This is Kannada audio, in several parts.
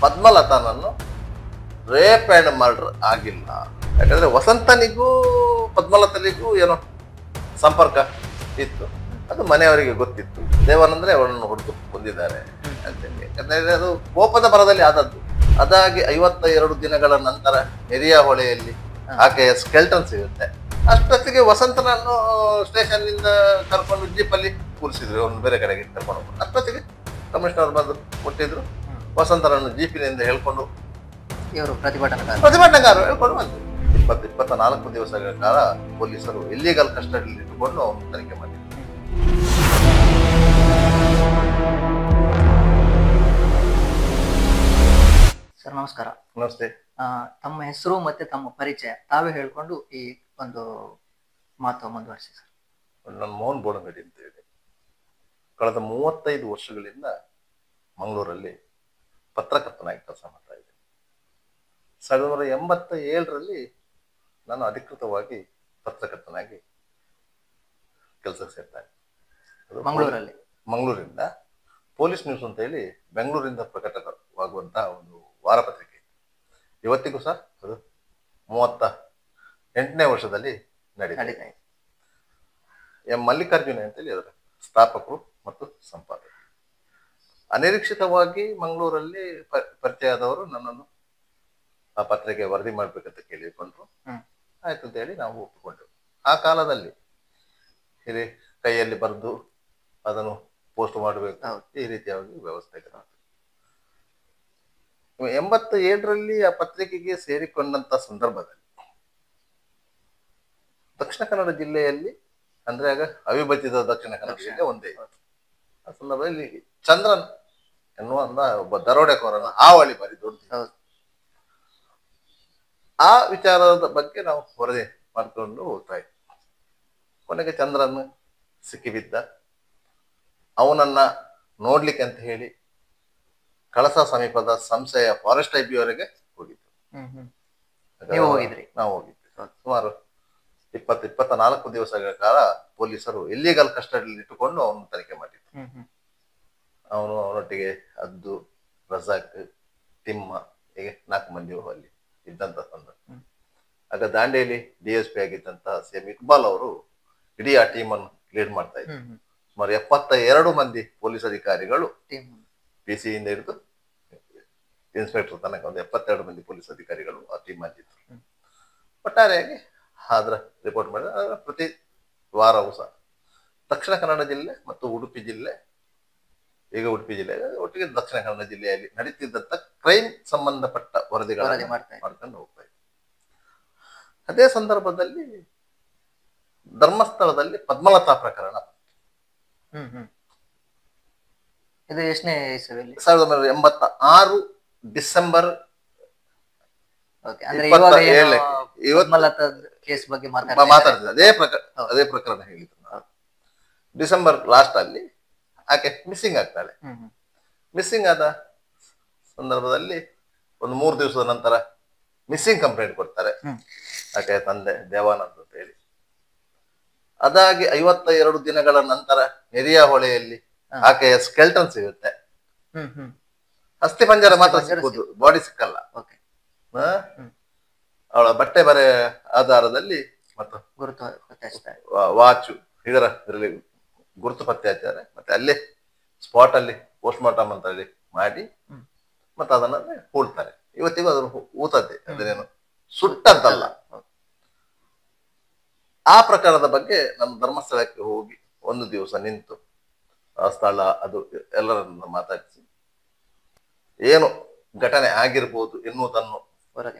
ಪದ್ಮಲತಾನನ್ನು ರೇಪ್ ಅಂಡ್ ಮರ್ಡರ್ ಆಗಿಲ್ಲ. ಯಾಕಂದ್ರೆ ವಸಂತನಿಗೂ ಪದ್ಮಲತನಿಗೂ ಏನೋ ಸಂಪರ್ಕ ಇತ್ತು, ಅದು ಮನೆಯವರಿಗೆ ಗೊತ್ತಿತ್ತು. ದೇವಾನಂದ್ರೆ ಅವರನ್ನು ಹೊಡೆದು ಕೊಂದಿದ್ದಾರೆ ಅಂತೇಳಿ. ಯಾಕಂದ್ರೆ ಅದು ಕೋಪದ ಬರದಲ್ಲಿ ಆದದ್ದು. ಅದಾಗಿ 52 ದಿನಗಳ ನಂತರ ನೆರಿಯ ಹೊಳೆಯಲ್ಲಿ ಆಕೆಯ ಸ್ಕೆಲ್ಟನ್ ಸಿಗುತ್ತೆ. ಅಷ್ಟೊತ್ತಿಗೆ ವಸಂತನನ್ನು ಸ್ಟೇಷನ್ ನಿಂದ ಕರ್ಕೊಂಡು ಜೀಪಲ್ಲಿ ಕೂರಿಸಿದ್ರು, ಅವನು ಬೇರೆ ಕಡೆಗೆ ಕರ್ಕೊಂಡು ಹೋಗ್ಬೋದು. ಅಷ್ಟೊತ್ತಿಗೆ ಕಮಿಷನರ್ ಬಂದು ಕೊಟ್ಟಿದ್ರು. ವಸಂತನನ್ನು ಜೀಪಿನಿಂದ ಹೇಳ್ಕೊಂಡು ಇವರು ಪ್ರತಿಭಟನಾಕಾರರು ಹೇಳ್ಕೊಂಡು ಬಂದರು. 24 ದಿವಸಗಳ ಕಾಲ ಪೊಲೀಸರು ಇಲ್ಲಿಗಲ್ ಕಸ್ಟಡಿಯಲ್ಲಿ ಇಟ್ಟುಕೊಂಡು ಅವನು ತನಿಖೆ ಮಾಡಿದ್ರು. ಸರ್ ನಮಸ್ಕಾರ. ನಮಸ್ತೆ. ತಮ್ಮ ಹೆಸರು ಮತ್ತೆ ತಮ್ಮ ಪರಿಚಯ ತಾವೇ ಹೇಳ್ಕೊಂಡು ಈ ಒಂದು ಮಾತು ಮುಂದುವರಿಸಿ ಸರ್. ನನ್ನ ಮೋಹನ್ ಬೋಳಂಗಡಿ ಅಂತ ಹೇಳಿ ಕಳೆದ 35 ವರ್ಷಗಳಿಂದ ಮಂಗಳೂರಲ್ಲಿ ಪತ್ರಕರ್ತನಾಗಿ ಕೆಲಸ ಮಾಡ್ತಾ ಇದ್ದೆ. 1987ರಲ್ಲಿ ನಾನು ಅಧಿಕೃತವಾಗಿ ಪತ್ರಕರ್ತನಾಗಿ ಕೆಲಸಕ್ಕೆ ಸೇರ್ತಾನೆ. ಮಂಗಳೂರಿಂದ ಪೊಲೀಸ್ ನ್ಯೂಸ್ ಅಂತ ಹೇಳಿ ಬೆಂಗಳೂರಿಂದ ಪ್ರಕಟವಾಗುವಂತಹ ಒಂದು ವಾರಪತ್ರಿಕೆ. ಇವತ್ತಿಗೂ ಸಹ ಅದು 38ನೇ ವರ್ಷದಲ್ಲಿ ನಡೀತಾ ಇದೆ. ಎಂ ಮಲ್ಲಿಕಾರ್ಜುನ ಅಂತೇಳಿ ಅದರ ಸ್ಥಾಪಕರು ಮತ್ತು ಸಂಪಾದಕರು. ಅನಿರೀಕ್ಷಿತವಾಗಿ ಮಂಗಳೂರಲ್ಲಿ ಪರಿಚಯ ಆದವರು ನನ್ನನ್ನು ಆ ಪತ್ರಿಕೆ ವರದಿ ಮಾಡ್ಬೇಕಂತ ಕೇಳಿಕೊಂಡ್ರು. ಆಯ್ತು ಅಂತ ಹೇಳಿ ನಾವು ಒಪ್ಪಿಕೊಂಡೆವು. ಆ ಕಾಲದಲ್ಲಿ ಇಲ್ಲಿ ಕೈಯಲ್ಲಿ ಬರೆದು ಅದನ್ನು ಪೋಸ್ಟ್ ಮಾಡಬೇಕು, ಈ ರೀತಿಯಾಗಿ ವ್ಯವಸ್ಥೆ. 87ರಲ್ಲಿ ಆ ಪತ್ರಿಕೆಗೆ ಸೇರಿಕೊಂಡಂತ ಸಂದರ್ಭದಲ್ಲಿ ದಕ್ಷಿಣ ಕನ್ನಡ ಜಿಲ್ಲೆಯಲ್ಲಿ, ಅಂದ್ರೆ ಆಗ ಅವಿಭಜಿತ ದಕ್ಷಿಣ ಕನ್ನಡ ಜಿಲ್ಲೆ ಒಂದೇ ಇತ್ತು. ಆ ಸಂದರ್ಭದಲ್ಲಿ ಚಂದ್ರನ್ ಎನ್ನುವ ಒಬ್ಬ ದರೋಡೆಕೋರನ ಹಾವಳಿ ಬಾರಿ ದೊಡ್ಡ. ಆ ವಿಚಾರದ ಬಗ್ಗೆ ನಾವು ವರದಿ ಮಾಡ್ಕೊಂಡು ಹೋಗ್ತಾ ಇದ್ವಿ. ಕೊನೆಗೆ ಚಂದ್ರನ್ ಸಿಕ್ಕಿಬಿದ್ದ. ಅವನನ್ನ ನೋಡ್ಲಿಕ್ಕೆ ಅಂತ ಹೇಳಿ ಕಳಸ ಸಮೀಪದ ಸಂಸ್ಥೆಯ ಫಾರೆಸ್ಟ್ ಐಬಿವರೆಗೆ ಹೋಗಿದ್ದು. ನಾವು ಹೋಗಿದ್ವಿ. ಸುಮಾರು 24 ದಿವಸಗಳ ಕಾಲ ಪೊಲೀಸರು ಇಲ್ಲಿಗಲ್ ಕಸ್ಟಡಿಯಲ್ಲಿ ಇಟ್ಟುಕೊಂಡು ಅವನು ತನಿಖೆ ಮಾಡಿದ್ರು. ಅವನೊಟ್ಟಿಗೆ ಅದ್ದು, ರಜಾಕ್, ತಿಮ್ಮ, ಹೀಗೆ 4 ಮಂದಿ ಅಲ್ಲಿ ಇದ್ದಂತ ಸಂದರ್ಭ. ಆಗ ದಾಂಡೇಲಿ DSP ಆಗಿದ್ದಂತಹ CM ಇಕ್ಬಾಲ್ ಅವರು ಇಡೀ ಆ ಟೀಮ್ ಅನ್ನು ಲೀಡ್ ಮಾಡ್ತಾ ಇದ್ರು. ಸುಮಾರು 72 ಮಂದಿ ಪೊಲೀಸ್ ಅಧಿಕಾರಿಗಳು, PC ಇಂದ ಹಿಡಿದು ಇನ್ಸ್ಪೆಕ್ಟರ್ ತನಕ ಒಂದು 72 ಮಂದಿ ಪೊಲೀಸ್ ಅಧಿಕಾರಿಗಳು ಆ ಟೀಮ್ ಆಗಿದ್ರು. ಒಟ್ಟಾರೆಯಾಗಿ ಅದರ ರಿಪೋರ್ಟ್ ಮಾಡಿದ. ಪ್ರತಿ ವಾರವೂ ಸಹ ದಕ್ಷಿಣ ಕನ್ನಡ ಜಿಲ್ಲೆ ಮತ್ತು ಉಡುಪಿ ಜಿಲ್ಲೆ, ಈಗ ಉಡುಪಿ ಜಿಲ್ಲೆ ಒಟ್ಟಿಗೆ ದಕ್ಷಿಣ ಕನ್ನಡ ಜಿಲ್ಲೆಯಲ್ಲಿ ನಡೀತಿದ್ದಂತ ಕ್ರೈಮ್ ಸಂಬಂಧಪಟ್ಟ ವರದಿಗಳನ್ನು ಮಾಡ್ಕೊಂಡು ಹೋಗ್ತಾ ಇದ್ವಿ. ಅದೇ ಸಂದರ್ಭದಲ್ಲಿ ಧರ್ಮಸ್ಥಳದಲ್ಲಿ ಪದ್ಮಲತಾ ಪ್ರಕರಣ. ಇದು ಎಷ್ಟನೇ ಇಸವಿಯಲ್ಲಿ? 1986 ಡಿಸೆಂಬರ್ 27 ಮಾತಾಡ್ತಿದ್ದೆ. ಅದೇ ಪ್ರಕರಣ ಹೇಳಿದ್ರು. ಡಿಸೆಂಬರ್ ಲಾಸ್ಟ್ ಅಲ್ಲಿ ಆಕೆ ಮಿಸ್ಸಿಂಗ್ ಆಗ್ತಾಳೆ. ಮಿಸ್ಸಿಂಗ್ ಆದ ಸಂದರ್ಭದಲ್ಲಿ ಒಂದು 3 ದಿವಸದ ನಂತರ ಮಿಸ್ಸಿಂಗ್ ಕಂಪ್ಲೇಂಟ್ ಕೊಡ್ತಾರೆ ಆಕೆಯ ತಂದೆ ದೇವಾನಂದ್ ಅಂತ ಹೇಳಿ. ಅದಾಗಿ 52 ದಿನಗಳ ನಂತರ ನೆರಿಯ ಹೊಳೆಯಲ್ಲಿ ಆಕೆಯ ಸ್ಕೆಲ್ಟನ್ ಸಿಗುತ್ತೆ. ಅಸ್ಥಿ ಪಂಜರ ಮಾತ್ರ ಸಿಗ್ಬೋದು, ಬಾಡಿ ಸಿಕ್ಕಲ್ಲ. ಅವಳ ಬಟ್ಟೆ ಬರೆ ಆಧಾರದಲ್ಲಿ ಮತ್ತು ವಾಚು ಇದರಲ್ಲಿ ಗುರುತು ಪತ್ತೆ ಹಚ್ಚಾರೆ. ಮತ್ತೆ ಅಲ್ಲೇ ಸ್ಪಾಟ್ ಅಲ್ಲಿ ಪೋಸ್ಟ್ ಮಾರ್ಟಮ್ ಅಂತ ಹೇಳಿ ಮಾಡಿ ಮತ್ತೆ ಅದನ್ನ ಹೂಳ್ತಾರೆ. ಇವತ್ತಿಗೂ ಅದನ್ನು ಊತದ್ದೆ, ಅದನ್ನೇನು ಸುಟ್ಟಂತಲ್ಲ. ಆ ಪ್ರಕಾರದ ಬಗ್ಗೆ ನಮ್ಮ ಧರ್ಮಸ್ಥಳಕ್ಕೆ ಹೋಗಿ 1 ದಿವಸ ನಿಂತು ಆ ಸ್ಥಳ ಅದು ಎಲ್ಲರನ್ನ ಮಾತಾಡಿಸಿ ಏನು ಘಟನೆ ಆಗಿರ್ಬೋದು ಎನ್ನುವುದನ್ನು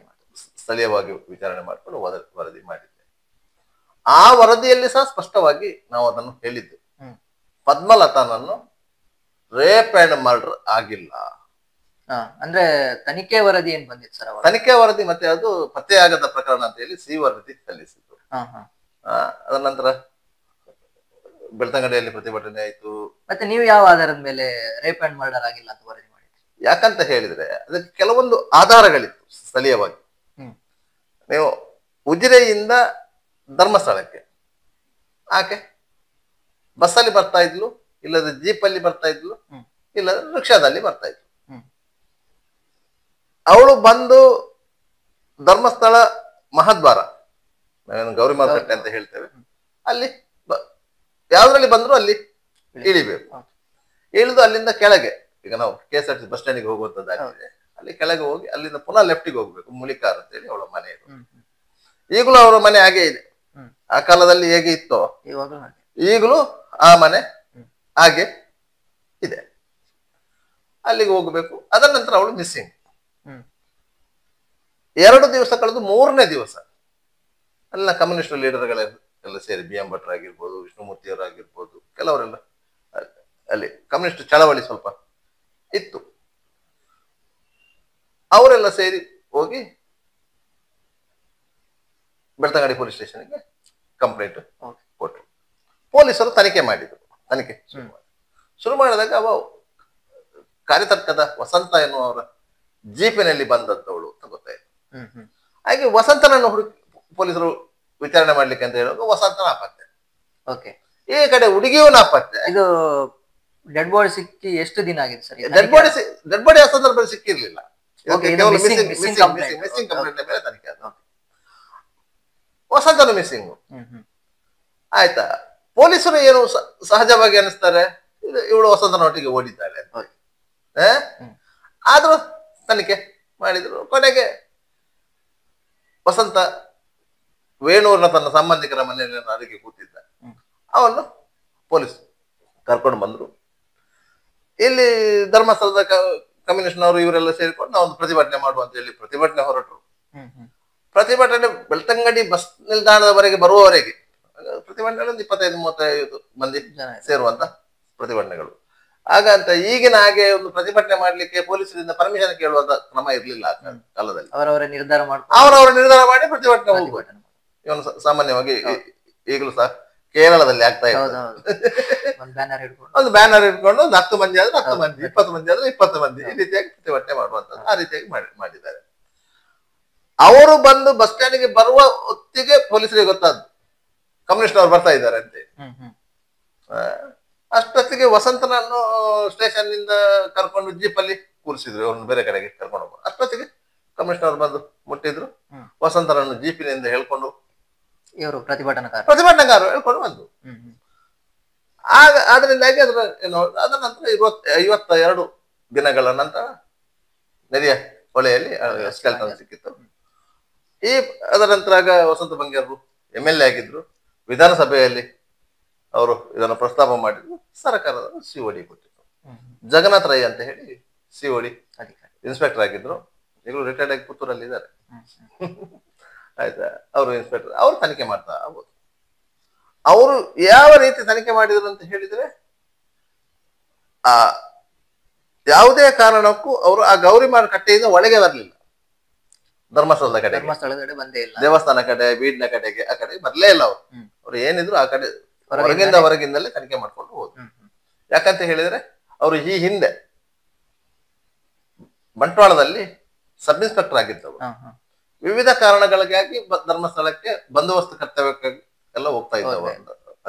ಸ್ಥಳೀಯವಾಗಿ ವಿಚಾರಣೆ ಮಾಡಿಕೊಂಡು ವರದಿ ಮಾಡಿದ್ದೆ. ಆ ವರದಿಯಲ್ಲಿ ಸಹ ಸ್ಪಷ್ಟವಾಗಿ ನಾವು ಅದನ್ನು ಹೇಳಿದ್ದು, ಪದ್ಮಲತಾನನ್ನು ರೇಪ್ ಅಂಡ್ ಮರ್ಡರ್ ಆಗಿಲ್ಲ. ಅಂದ್ರೆ ತನಿಖೆ ವರದಿ ಏನ್ ಬಂದಿತ್ತು ಸರ್? ತನಿಖೆ ವರದಿ ಮತ್ತೆ ಅದು ಪತ್ತೆಯಾಗದ ಪ್ರಕರಣ ಅಂತ ಹೇಳಿ C ವರದಿ ಸಲ್ಲಿಸಿದ್ರು. ಅದರ ನಂತರ ಬೆಳ್ತಂಗಡಿಯಲ್ಲಿ ಪ್ರತಿಭಟನೆ ಆಯ್ತು. ಮತ್ತೆ ನೀವು ಯಾವ ಆಧಾರದ ಮೇಲೆ ರೇಪ್ ಅಂಡ್ ಮರ್ಡರ್ ಆಗಿಲ್ಲ ಅಂತ ವರದಿ ಮಾಡಿದ್ರಿ? ಯಾಕಂತ ಹೇಳಿದ್ರೆ ಅದಕ್ಕೆ ಕೆಲವೊಂದು ಆಧಾರಗಳಿತ್ತು ಸ್ಥಳೀಯವಾಗಿ. ನೀವು ಉಜಿರೆಯಿಂದ ಧರ್ಮಸ್ಥಳಕ್ಕೆ ಆಕೆ ಬಸ್ಸಲ್ಲಿ ಬರ್ತಾ ಇದ್ಲು, ಇಲ್ಲದ ಜೀಪಲ್ಲಿ ಬರ್ತಾ ಇದ್ಲು, ಇಲ್ಲದ ರಿಕ್ಷಾದಲ್ಲಿ ಬರ್ತಾ ಇದ್ಲು. ಅವಳು ಬಂದು ಧರ್ಮಸ್ಥಳ ಮಹಾದ್ವಾರ, ನಾವೇನು ಗೌರಿ ಮಾರುಕಟ್ಟೆ ಅಂತ ಹೇಳ್ತೇವೆ, ಅಲ್ಲಿ ಯಾವ್ದ್ರಲ್ಲಿ ಬಂದ್ರು ಅಲ್ಲಿ ಇಳಿಬೇಕು. ಇಳಿದು ಅಲ್ಲಿಂದ ಕೆಳಗೆ, ಈಗ ನಾವು KSRTC ಬಸ್ ಸ್ಟ್ಯಾಂಡಿಗೆ ಹೋಗುವಂತದ್ದಾಗಿದೆ, ಅಲ್ಲಿ ಕೆಳಗೆ ಹೋಗಿ ಅಲ್ಲಿಂದ ಪುನಃ ಲೆಫ್ಟಿಗೆ ಹೋಗ್ಬೇಕು. ಮುಲಿಕಾರ್ ಅಂತೇಳಿ ಅವಳ ಮನೆ ಇದು. ಈಗಲೂ ಅವರ ಮನೆ ಹಾಗೆ ಇದೆ. ಆ ಕಾಲದಲ್ಲಿ ಹೇಗೆ ಇತ್ತೋ ಈಗಲೂ ಆ ಮನೆ ಹಾಗೆ ಇದೆ. ಅಲ್ಲಿಗೆ ಹೋಗ್ಬೇಕು. ಅದರ ನಂತರ ಅವಳು ಮಿಸ್ಸಿಂಗ್. 2 ದಿವಸ ಕಳೆದು 3ನೇ ದಿವಸ ಅಲ್ಲಿನ ಕಮ್ಯುನಿಸ್ಟ್ ಲೀಡರ್ಗಳೆಲ್ಲ ಸೇರಿ, BM ಭಟ್ರು ಆಗಿರ್ಬೋದು, ವಿಷ್ಣುಮೂರ್ತಿ ಅವರಾಗಿರ್ಬೋದು, ಕೆಲವರೆಲ್ಲ ಅಲ್ಲಿ ಕಮ್ಯುನಿಸ್ಟ್ ಚಳವಳಿ ಸ್ವಲ್ಪ ಇತ್ತು, ಅವರೆಲ್ಲ ಸೇರಿ ಹೋಗಿ ಬೆಳ್ತಂಗಡಿ ಪೊಲೀಸ್ ಸ್ಟೇಷನ್ಗೆ ಕಂಪ್ಲೇಂಟ್ ಕೊಟ್ಟರು. ಪೊಲೀಸರು ತನಿಖೆ ಮಾಡಿದ್ರು. ತನಿಖೆ ಶುರು ಮಾಡಿದಾಗ ಅವ ಕಾರ್ಯತರ್ಕದ ವಸಂತ ಎನ್ನುವವರ ಜೀಪಿನಲ್ಲಿ ಬಂದದ್ದವಳು ಅಂತ ಗೊತ್ತಾಯ್ತು. ಹಾಗೆ ವಸಂತನನ್ನು ಪೊಲೀಸರು ವಿಚಾರಣೆ ಮಾಡ್ಲಿಕ್ಕೆ ಅಂತ ಹೇಳುವಾಗ ವಸಂತ ನಾಪತ್ತೆ. ಈ ಕಡೆ ಹುಡುಗಿಯೂ ನಾಪತ್ತೆ. ಇದು ಡೆಡ್ ಬಾಡಿ ಸಿಕ್ಕಿ ಎಷ್ಟು ದಿನ ಆಗಿದೆ ಸರ್? ಡೆಡ್ ಬಾಡಿ ಆ ಸಂದರ್ಭದಲ್ಲಿ ಸಿಕ್ಕಿರ್ಲಿಲ್ಲ. ಮಿಸ್ಸಿಂಗ್ ಕಂಪ್ಲೇಂಟ್ ಮೇಲೆ ತನಿಖೆ ಆದ. ವಸಂತನು ಮಿಸ್ಸಿಂಗ್. ಆಯ್ತಾ, ಪೊಲೀಸರು ಏನು ಸಹಜವಾಗಿ ಅನಿಸ್ತಾರೆ, ಇವಳು ವಸಂತನೊಟ್ಟಿಗೆ ಓಡಿದ್ದಾಳೆ ಅಂತ. ಆದ್ರೂ ತನಿಖೆ ಮಾಡಿದ್ರು. ಕೊನೆಗೆ ವಸಂತ ವೇಣೂರ್ನ ತನ್ನ ಸಂಬಂಧಿಕರ ಮನೆಯಲ್ಲಿ ಅಡಿಗೆ ಕೂತಿದ್ದ. ಅವನು ಪೊಲೀಸ್ ಕರ್ಕೊಂಡು ಬಂದ್ರು. ಇಲ್ಲಿ ಧರ್ಮಸ್ಥಳದ ಕಮ್ಯುನಿಸ್ಟ್ನವರು ಇವರೆಲ್ಲ ಸೇರಿಕೊಂಡು ನಾವು ಒಂದು ಪ್ರತಿಭಟನೆ ಮಾಡುವ ಅಂತ ಹೇಳಿ ಪ್ರತಿಭಟನೆ ಹೊರಟರು. ಪ್ರತಿಭಟನೆ ಬೆಳ್ತಂಗಡಿ ಬಸ್ ನಿಲ್ದಾಣದವರೆಗೆ ಬರುವವರೆಗೆ ಪ್ರತಿಭಟನೆ 25-35 ಮಂದಿ ಸೇರುವಂತ ಪ್ರತಿಭಟನೆಗಳು. ಹಾಗಂತ ಈಗಿನ ಹಾಗೆ ಒಂದು ಪ್ರತಿಭಟನೆ ಮಾಡ್ಲಿಕ್ಕೆ ಪೊಲೀಸರಿಂದ ಪರ್ಮಿಷನ್ ಕೇಳುವಂತ ಕ್ರಮ ಇರ್ಲಿಲ್ಲ ಆ ಕಾಲದಲ್ಲಿ. ಅವರವರ ನಿರ್ಧಾರ ಮಾಡಿ ಪ್ರತಿಭಟನೆ ಹೋಗುವುದು. ಇವನು ಸಾಮಾನ್ಯವಾಗಿ ಈಗಲೂ ಸಹ ಕೇರಳದಲ್ಲಿ ಆಗ್ತಾ ಇದೆ. ಒಂದು ಬ್ಯಾನರ್ ಇಟ್ಕೊಂಡು 10 ಮಂದಿ ಆದ್ರೆ 10 ಮಂದಿ, 20 ಮಂದಿ ಆದ್ರೆ 20 ಮಂದಿ, ಈ ರೀತಿಯಾಗಿ ಪ್ರತಿಭಟನೆ ಮಾಡುವಂತದ್ದು. ಆ ರೀತಿಯಾಗಿ ಮಾಡಿದ್ದಾರೆ. ಅವರು ಬಂದು ಬಸ್ ಸ್ಟ್ಯಾಂಡ್ಗೆ ಬರುವ ಹೊತ್ತಿಗೆ ಪೊಲೀಸರಿಗೆ ಗೊತ್ತಾದ್ದು ಕಮ್ಯುನಿಸ್ಟ್ ಅವರು ಬರ್ತಾ ಇದ್ದಾರೆ ಅಂತ. ಅಷ್ಟೊತ್ತಿಗೆ ವಸಂತನನ್ನು ಸ್ಟೇಷನ್ ನಿಂದ ಕರ್ಕೊಂಡು ಜೀಪಲ್ಲಿ ಕೂರಿಸಿದ್ರು, ಅವ್ರನ್ನ ಬೇರೆ ಕಡೆಗೆ ಕರ್ಕೊಂಡು ಹೋಗ್ಬೋದು. ಅಷ್ಟೊತ್ತಿಗೆ ಕಮ್ಯುನಿಸ್ಟ್ ಅವರು ಬಂದು ಮುಟ್ಟಿದ್ರು. ವಸಂತನನ್ನು ಜೀಪಿನಿಂದ ಹೇಳ್ಕೊಂಡು ಇವರು ಪ್ರತಿಭಟನಾಕಾರರು ಹೇಳ್ಕೊಂಡು ಬಂದು. ಆದ್ರಿಂದಾಗಿ ಅದರ ಏನು ಅದರ ನಂತರ 52 ದಿನಗಳ ನಂತರ ನದಿಯ ಹೊಳೆಯಲ್ಲಿ ಸ್ಕೆಲ್ಟನ್ ಸಿಕ್ಕಿತ್ತು. ಅದರ ನಂತರ ಆಗ ವಸಂತ ಬಂಗೇರರು MLA ಆಗಿದ್ರು. ವಿಧಾನಸಭೆಯಲ್ಲಿ ಅವರು ಇದನ್ನು ಪ್ರಸ್ತಾಪ ಮಾಡಿದ್ರು. ಸರ್ಕಾರದ COD ಕೊಟ್ಟಿದ್ರು. ಜಗನ್ನಾಥ್ ರೈ ಅಂತ ಹೇಳಿ COD ಇನ್ಸ್ಪೆಕ್ಟರ್ ಆಗಿದ್ರು. ಈಗಲೂ ರಿಟೈರ್ಡ್ ಆಗಿ ಪುತ್ತೂರಲ್ಲಿ ಇದ್ದಾರೆ. ಆಯ್ತಾ, ಅವರು ಇನ್ಸ್ಪೆಕ್ಟರ್. ಅವರು ತನಿಖೆ ಮಾಡ್ತಾ ಆಗ್ಬೋದು. ಅವರು ಯಾವ ರೀತಿ ತನಿಖೆ ಮಾಡಿದ್ರು ಅಂತ ಹೇಳಿದ್ರೆ, ಆ ಯಾವುದೇ ಕಾರಣಕ್ಕೂ ಅವರು ಆ ಗೌರಿಮಾರ ಕಟ್ಟೆಯಿಂದ ಒಳಗೆ ಬರಲಿಲ್ಲ. ಧರ್ಮಸ್ಥಳದ ಕಡೆ, ದೇವಸ್ಥಾನ ಕಡೆ, ಬೀಡ್ನ ಕಡೆಗೆ, ಆ ಕಡೆ ಬರ್ಲೇ ಇಲ್ಲ. ಅವ್ರು ಏನಿದ್ರು ಆ ಕಡೆ ಹೊರಗಿಂದಲೇ ತನಿಖೆ ಮಾಡ್ಕೊಂಡು ಹೋದ್ರು. ಯಾಕಂತ ಹೇಳಿದ್ರೆ ಅವರು ಈ ಹಿಂದೆ ಬಂಟ್ವಾಳದಲ್ಲಿ ಸಬ್ ಇನ್ಸ್ಪೆಕ್ಟರ್ ಆಗಿದ್ದವರು. ವಿವಿಧ ಕಾರಣಗಳಿಗಾಗಿ ಧರ್ಮಸ್ಥಳಕ್ಕೆ ಬಂದೋಬಸ್ತ್ ಕರ್ತವ್ಯಕ್ಕಾಗಿ ಎಲ್ಲ ಹೋಗ್ತಾ ಇದ್ದವ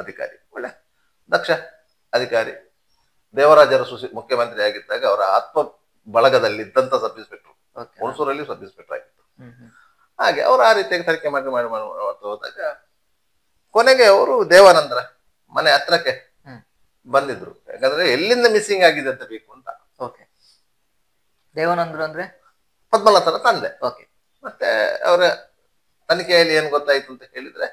ಅಧಿಕಾರಿ. ಒಳ್ಳೆ ದಕ್ಷ ಅಧಿಕಾರಿ. ದೇವರಾಜ ಅರಸು ಮುಖ್ಯಮಂತ್ರಿ ಆಗಿದ್ದಾಗ ಅವರ ಆತ್ಮ ಬಳಗದಲ್ಲಿ ಇದ್ದಂತ ಸಬ್ ಇನ್ಸ್ಪೆಕ್ಟರ್, ಹುಣಸೂರಲ್ಲಿ ಸಬ್ ಇನ್ಸ್ಪೆಕ್ಟರ್ ಆಗಿತ್ತು. ಹಾಗೆ ಅವರು ಆ ರೀತಿಯಾಗಿ ತನಿಖೆ ಮಾಡಿ ಹೋದಾಗ ಕೊನೆಗೆ ಅವರು ದೇವಾನಂದರ ಮನೆ ಹತ್ರಕ್ಕೆ ಬಂದಿದ್ರು. ಯಾಕಂದ್ರೆ ಎಲ್ಲಿಂದ ಮಿಸ್ಸಿಂಗ್ ಆಗಿದೆ ಅಂತ ಬೇಕು ಅಂತ. ದೇವಾನಂದ್ರು ಅಂದ್ರೆ ಪದ್ಮನಾಥನ ತಂದೆ. ಮತ್ತೆ ಅವರ ತನಿಖೆಯಲ್ಲಿ ಏನ್ ಗೊತ್ತಾಯ್ತು ಅಂತ ಹೇಳಿದ್ರೆ,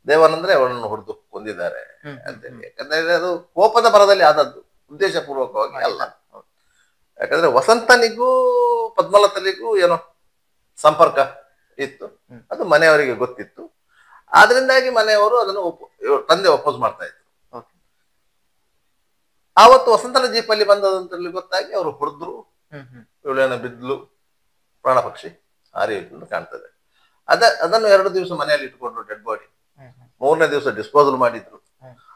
ದೇವಾನಂದ್ರೆ ಅವರನ್ನು ಹೊಡೆದು ಕೊಂದಿದ್ದಾರೆ ಅಂತೇಳಿ. ಯಾಕಂದ್ರೆ ಅದು ಕೋಪದ ಬರದಲ್ಲಿ ಆದದ್ದು, ಉದ್ದೇಶಪೂರ್ವಕವಾಗಿ ಅಲ್ಲ. ಯಾಕಂದ್ರೆ ವಸಂತನಿಗೂ ಪದ್ಮಲತನಿಗೂ ಏನೋ ಸಂಪರ್ಕ ಇತ್ತು, ಅದು ಮನೆಯವರಿಗೆ ಗೊತ್ತಿತ್ತು. ಆದ್ರಿಂದಾಗಿ ಮನೆಯವರು ಅದನ್ನು ತಂದೆ ಒಪ್ಪೋಸ್ ಮಾಡ್ತಾ ಇದ್ರು. ಆವತ್ತು ವಸಂತನ ಜೀಪಲ್ಲಿ ಬಂದದಂತಲ್ಲಿ ಗೊತ್ತಾಗಿ ಅವರು ಹೊಡೆದ್ರು. ಇವಳೇನ ಬಿದ್ಲು, ಪ್ರಾಣ ಪಕ್ಷಿ ಹಾರಿ ಕಾಣ್ತದೆ. ಅದನ್ನು 2 ದಿವಸ ಮನೆಯಲ್ಲಿ ಇಟ್ಕೊಂಡ್ರು ಡೆಡ್ ಬಾಡಿ. 3ನೇ ದಿವಸ ಡಿಸ್ಪೋಸಲ್ ಮಾಡಿದ್ರು.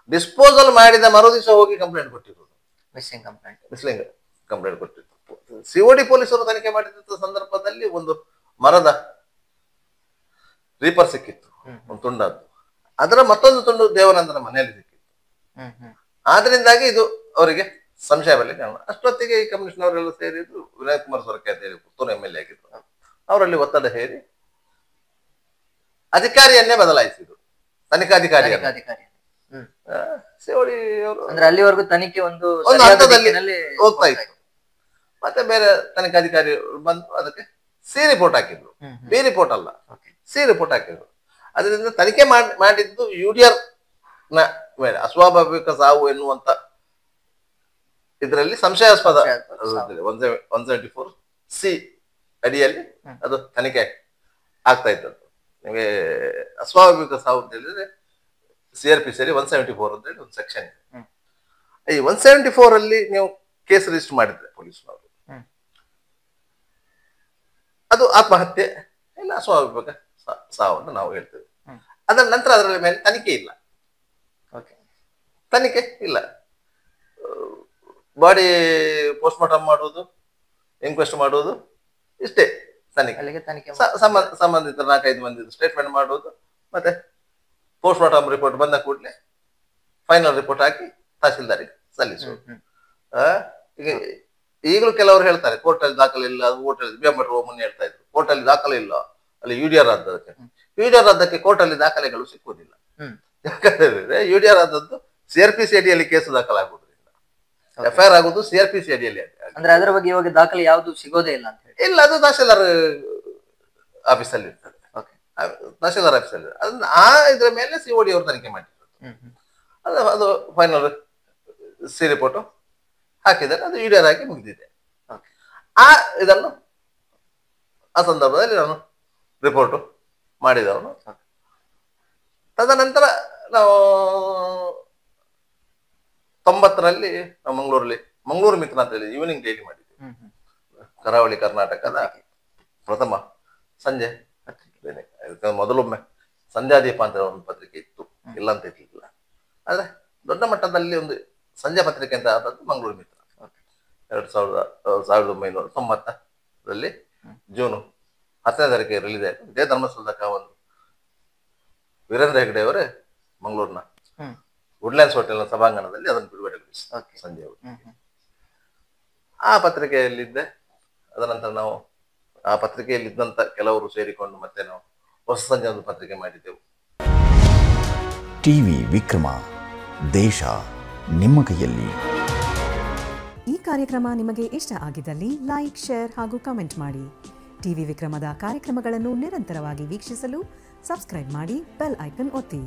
ಡಿಸ್ಪೋಸಲ್ ಮಾಡಿದ ಮರು ದಿವಸ ಹೋಗಿ ಕಂಪ್ಲೇಂಟ್ ಕೊಟ್ಟಿದ್ರು, ಮಿಸ್ಸಿಂಗ್ ಕಂಪ್ಲೇಂಟ್ ಕೊಟ್ಟಿದ್ರು. COD ಪೊಲೀಸರು ತನಿಖೆ ಮಾಡಿದ ಸಂದರ್ಭದಲ್ಲಿ ಒಂದು ಮರದ ರೀಪರ್ ಸಿಕ್ಕಿತ್ತು, ಒಂದು ತುಂಡದ್ದು. ಅದರ ಮತ್ತೊಂದು ತುಂಡು ದೇವಾನಂದನ ಮನೆಯಲ್ಲಿ ಸಿಕ್ಕಿತ್ತು. ಆದ್ರಿಂದಾಗಿ ಇದು ಅವರಿಗೆ ಸಂಶಯ ಬರಲಿಕ್ಕೆ ಕಾರಣ. ಅಷ್ಟೊತ್ತಿಗೆ ಈ ಕಮ್ಯುನಿಸ್ಟ್ನವರೆಲ್ಲ ಸೇರಿದ್ರು. ವಿನಯ್ ಕುಮಾರ್ ಸೊರಕೆ ಅಂತ ಹೇಳಿ ಪುತ್ತೂರು MLA ಆಗಿದ್ರು. ಅವರಲ್ಲಿ ಒತ್ತಡ ಹೇರಿ ಅಧಿಕಾರಿಯನ್ನೇ ಬದಲಾಯಿಸಿದ್ರು, ತನಿಖಾಧಿಕಾರಿಯನ್ನು. ಅಧಿಕಾರಿ. ಸೇವಡಿ ಅವರು ಅಂದ್ರೆ ಅಲ್ಲಿವರೆಗೂ ತನಿಖೆ ಒಂದು ಹಂತದಲ್ಲಿ ಹೋಗ್ತಾ ಇತ್ತು. ಮತ್ತೆ ಬೇರೆ ತನಿಖಾಧಿಕಾರಿ ಬಂದು ಅದಕ್ಕೆ ಸಿ ರಿಪೋರ್ಟ್ ಹಾಕಿದ್ರು, ಬಿ ರಿಪೋರ್ಟ್ ಅಲ್ಲ, ಸಿ ರಿಪೋರ್ಟ್ ಹಾಕಿದ್ರು. ಅದರಿಂದ ತನಿಖೆ ಮಾಡಿದ್ದು UDR ನ ಮೇಲೆ ಅಸ್ವಾಭಾವಿಕ ಸಾವು ಎನ್ನುವಂತ ಇದರಲ್ಲಿ ಸಂಶಯಾಸ್ಪದ 174C ಅಡಿಯಲ್ಲಿ ಅದು ತನಿಖೆ ಆಗ್ತಾ ಇದ್ದದ್ದು. ನಿಮಗೆ ಅಸ್ವಾಭಾವಿಕ ಸಾವು ಅಂತ ಹೇಳಿದ್ರೆ CRPC 174 ಅಂತ ಹೇಳಿ ಒಂದು ಸೆಕ್ಷನ್ ಇದೆ. ಈ 174 ಅಲ್ಲಿ ನೀವು ಕೇಸ್ ರಿಜಿಸ್ಟರ್ ಮಾಡಿದ್ರೆ ಪೊಲೀಸ್ನವರು, ಅದು ಆತ್ಮಹತ್ಯೆ ಇಲ್ಲ ಅಸ್ವಾಭಾವಿಕ ಸಾವು ಅಂತ ನಾವು ಹೇಳ್ತೇವೆ. ಅದರ ನಂತರ ಅದರ ಮೇಲೆ ತನಿಖೆ ಇಲ್ಲ, ತನಿಖೆ ಇಲ್ಲ. ಬಾಡಿ ಪೋಸ್ಟ್ ಮಾರ್ಟಮ್ ಮಾಡುವುದು, ಇನ್ಕ್ವೆಸ್ಟ್ ಮಾಡುವುದು, ಇಷ್ಟೇ ತನಿಖೆ. ಸಂಬಂಧಿತ 4-5 ಮಂದಿ ಸ್ಟೇಟ್ಮೆಂಟ್ ಮಾಡುವುದು, ಮತ್ತೆ ಪೋಸ್ಟ್ ಮಾರ್ಟಮ್ ರಿಪೋರ್ಟ್ ಬಂದ ಕೂಡಲೇ ಫೈನಲ್ ರಿಪೋರ್ಟ್ ಹಾಕಿ ತಹಸೀಲ್ದಾರಿಗೆ ಸಲ್ಲಿಸುವುದು. ಈಗ ಈಗಲೂ ಕೆಲವರು ಹೇಳ್ತಾರೆ ಕೋರ್ಟಲ್ಲಿ ದಾಖಲೆ ಇಲ್ಲ, ಕೋರ್ಟಲ್ಲಿ BM ಮುನ್ನೆ ಹೇಳ್ತಾ ಇದ್ರು ಕೋರ್ಟಲ್ಲಿ ದಾಖಲೆ ಇಲ್ಲ, ಅಲ್ಲಿ UDR ಆದಕ್ಕೆ ಕೋರ್ಟಲ್ಲಿ ದಾಖಲೆಗಳು ಸಿಕ್ಕುವುದಿಲ್ಲ. ಯಾಕಂದ್ರೆ UDR ಆದದ್ದು CRPC ಅಡಿಯಲ್ಲಿ ಕೇಸು ದಾಖಲಾಗುವುದರಿಂದ, FIR ಆಗುವುದು CRPC ಅಡಿಯಲ್ಲಿ. ಅಂದ್ರೆ ಅದರ ಬಗ್ಗೆ ಇವಾಗ ದಾಖಲೆ ಯಾವುದು ಸಿಗೋದೇ ಇಲ್ಲ ಅಂತ ಹೇಳಿ? ಇಲ್ಲ, ಅದು ತಹಸೀಲ್ದಾರ್ ಆಫೀಸಲ್ಲಿ ಇರ್ತದೆ, ತಹಸೀಲ್ದಾರ್ ಆಫೀಸಲ್ಲಿ. ಅದನ್ನ ಇದ್ರ ಮೇಲೆ COD ಅವರು ತನಿಖೆ ಮಾಡಿರೋದು. ಅದು ಫೈನಲ್ ಸಿ ರಿಪೋರ್ಟ್ ಹಾಕಿದರೆ ಅದು UDR ಆಗಿ ಮುಗಿದಿದೆ. ಇದನ್ನು ಆ ಸಂದರ್ಭದಲ್ಲಿ ನಾನು ರಿಪೋರ್ಟ್ ಮಾಡಿದವನು. ತದನಂತರ ನಾವು 90ರಲ್ಲಿ ನಾವು ಮಂಗಳೂರು ಮಿತ್ರ ಅಂತ ಹೇಳಿ ಈವ್ನಿಂಗ್ ಡೈಲಿ ಮಾಡಿದ್ವಿ. ಕರಾವಳಿ ಕರ್ನಾಟಕದ ಪ್ರಥಮ ಸಂಜೆ ಪತ್ರಿಕೆ. ಮೊದಲೊಮ್ಮೆ ಸಂಧ್ಯಾದೀಪ ಅಂತ ಒಂದು ಪತ್ರಿಕೆ ಇತ್ತು, ಇಲ್ಲ ಅಂತ ಇರ್ಲಿಲ್ಲ. ಆದ್ರೆ ದೊಡ್ಡ ಮಟ್ಟದಲ್ಲಿ ಒಂದು ಸಂಜೆ ಪತ್ರಿಕೆ ಅಂತ ಆದದ್ದು ಮಂಗಳೂರು ಮಿತ್ರ. 1990ರಲ್ಲಿ ಜೂನ್ 10ನೇ ತಾರೀಕಿಗೆ ರಿಲೀಸ್ ಆಯಿತು. ಇದೇ ಧರ್ಮಸ್ಥಳದ ಒಂದು ವೀರೇಂದ್ರ ಹೆಗ್ಡೆ ಅವರೇ ಮಂಗಳೂರಿನ ವುಡ್ಲ್ಯಾಂಡ್ಸ್ ಹೋಟೆಲ್ನ ಸಭಾಂಗಣದಲ್ಲಿ ಅದನ್ನು ಬಿಡುಗಡೆಗೊಳಿಸಿದ್ರು ಸಂಜೆ. ಆ ಪತ್ರಿಕೆಯಲ್ಲಿದ್ದೆ. ಅದನಂತರ ನಾವು ಆ ಪತ್ರಿಕೆಯಲ್ಲಿದ್ದಂತ ಕೆಲವರು ಸೇರಿಕೊಂಡು ಮತ್ತೆ ನಾವು ಹೊಸ ಸಂಜೆ ಒಂದು ಪತ್ರಿಕೆ ಮಾಡಿದ್ದೆವು. ಟಿವಿ ವಿಕ್ರಮ, ದೇಶ ನಿಮ್ಮ ಕೈಯಲ್ಲಿ. ಈ ಕಾರ್ಯಕ್ರಮ ನಿಮಗೆ ಇಷ್ಟ ಆಗಿದ್ದಲ್ಲಿ ಲೈಕ್, ಶೇರ್ ಹಾಗೂ ಕಮೆಂಟ್ ಮಾಡಿ. ಟಿವಿ ವಿಕ್ರಮದ ಕಾರ್ಯಕ್ರಮಗಳನ್ನು ನಿರಂತರವಾಗಿ ವೀಕ್ಷಿಸಲು ಸಬ್ಸ್ಕ್ರೈಬ್ ಮಾಡಿ, ಬೆಲ್ ಐಕನ್ ಒತ್ತಿ.